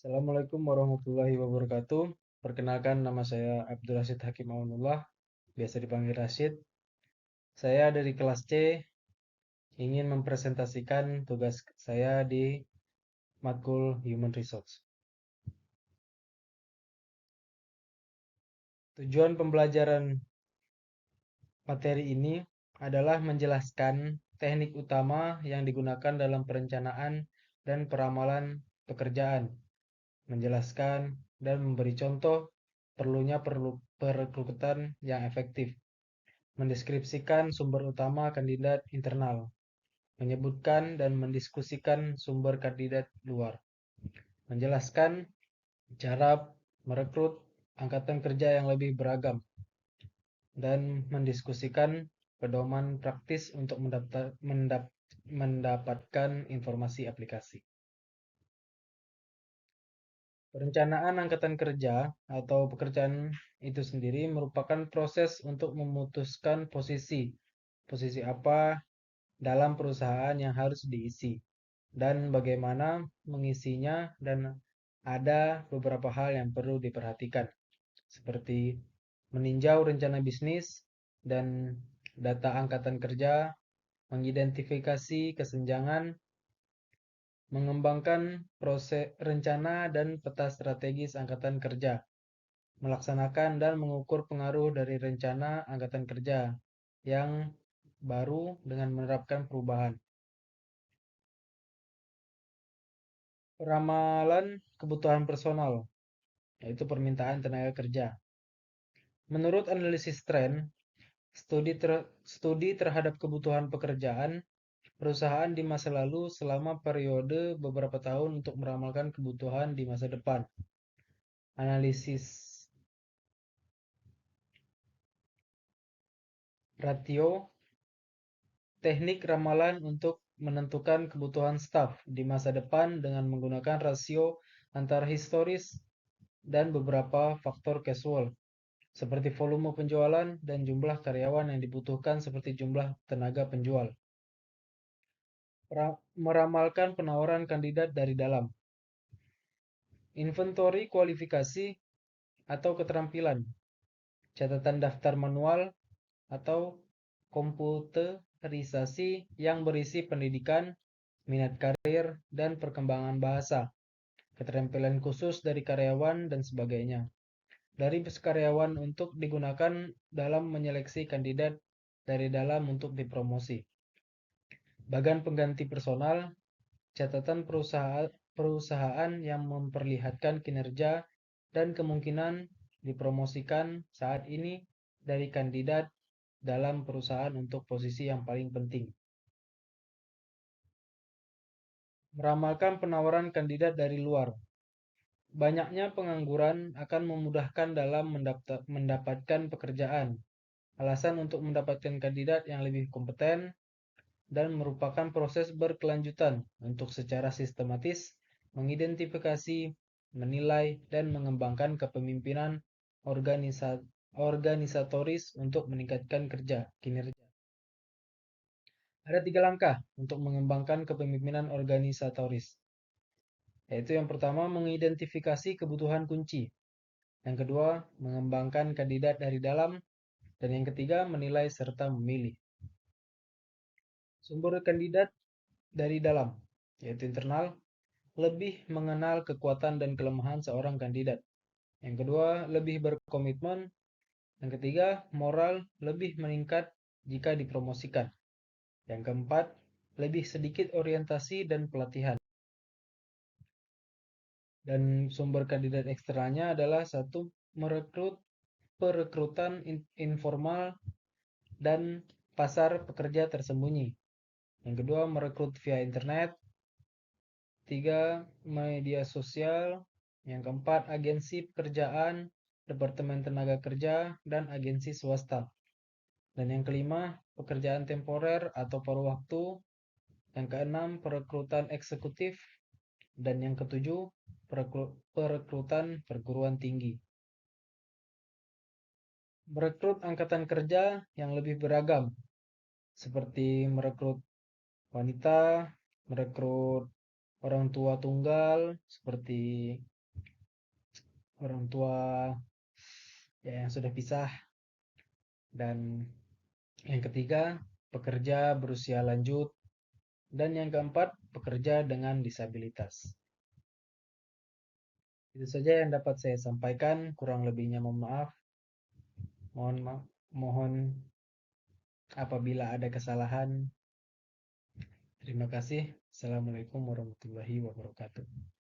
Assalamualaikum warahmatullahi wabarakatuh. Perkenalkan, nama saya Abdul Rashid Hakim Aunullah, biasa dipanggil Rashid. Saya dari kelas C ingin mempresentasikan tugas saya di matkul Human Resource. Tujuan pembelajaran materi ini adalah menjelaskan teknik utama yang digunakan dalam perencanaan dan peramalan pekerjaan, menjelaskan dan memberi contoh perlunya perekrutan yang efektif, mendeskripsikan sumber utama kandidat internal, menyebutkan dan mendiskusikan sumber kandidat luar, menjelaskan cara merekrut angkatan kerja yang lebih beragam, dan mendiskusikan pedoman praktis untuk mendapatkan informasi aplikasi. Perencanaan angkatan kerja atau pekerjaan itu sendiri merupakan proses untuk memutuskan posisi apa dalam perusahaan yang harus diisi, dan bagaimana mengisinya, dan ada beberapa hal yang perlu diperhatikan, seperti meninjau rencana bisnis dan data angkatan kerja, mengidentifikasi kesenjangan, mengembangkan proses rencana dan peta strategis angkatan kerja, melaksanakan dan mengukur pengaruh dari rencana angkatan kerja yang baru dengan menerapkan perubahan. Ramalan kebutuhan personal, yaitu permintaan tenaga kerja. Menurut analisis tren, studi terhadap kebutuhan pekerjaan perusahaan di masa lalu selama periode beberapa tahun untuk meramalkan kebutuhan di masa depan. Analisis ratio, teknik ramalan untuk menentukan kebutuhan staf di masa depan dengan menggunakan rasio antara historis dan beberapa faktor casual, seperti volume penjualan dan jumlah karyawan yang dibutuhkan seperti jumlah tenaga penjual. Meramalkan penawaran kandidat dari dalam. Inventory kualifikasi atau keterampilan. Catatan daftar manual atau komputerisasi yang berisi pendidikan, minat karir, dan perkembangan bahasa, keterampilan khusus dari karyawan, dan sebagainya. Dari karyawan untuk digunakan dalam menyeleksi kandidat dari dalam untuk dipromosi. Bagan pengganti personal, catatan perusahaan yang memperlihatkan kinerja dan kemungkinan dipromosikan saat ini dari kandidat dalam perusahaan untuk posisi yang paling penting. Meramalkan penawaran kandidat dari luar. Banyaknya pengangguran akan memudahkan dalam mendapatkan pekerjaan. Alasan untuk mendapatkan kandidat yang lebih kompeten dan merupakan proses berkelanjutan untuk secara sistematis mengidentifikasi, menilai, dan mengembangkan kepemimpinan organisatoris untuk meningkatkan kinerja. Ada 3 langkah untuk mengembangkan kepemimpinan organisatoris, yaitu yang pertama mengidentifikasi kebutuhan kunci, yang kedua mengembangkan kandidat dari dalam, dan yang ketiga menilai serta memilih. Sumber kandidat dari dalam, yaitu internal, lebih mengenal kekuatan dan kelemahan seorang kandidat. Yang kedua, lebih berkomitmen. Yang ketiga, moral lebih meningkat jika dipromosikan. Yang keempat, lebih sedikit orientasi dan pelatihan. Dan sumber kandidat eksternalnya adalah satu, perekrutan informal dan pasar pekerja tersembunyi. Yang kedua, merekrut via internet. Tiga, media sosial. Yang keempat, agensi pekerjaan, departemen tenaga kerja, dan agensi swasta. Dan yang kelima, pekerjaan temporer atau paruh waktu. Yang keenam, perekrutan eksekutif. Dan yang ketujuh, perekrutan perguruan tinggi. Merekrut angkatan kerja yang lebih beragam, seperti merekrut wanita, merekrut orang tua tunggal, seperti orang tua ya yang sudah pisah, dan yang ketiga pekerja berusia lanjut, dan yang keempat pekerja dengan disabilitas. Itu saja yang dapat saya sampaikan, kurang lebihnya mohon maaf. Mohon apabila ada kesalahan. Terima kasih. Assalamualaikum warahmatullahi wabarakatuh.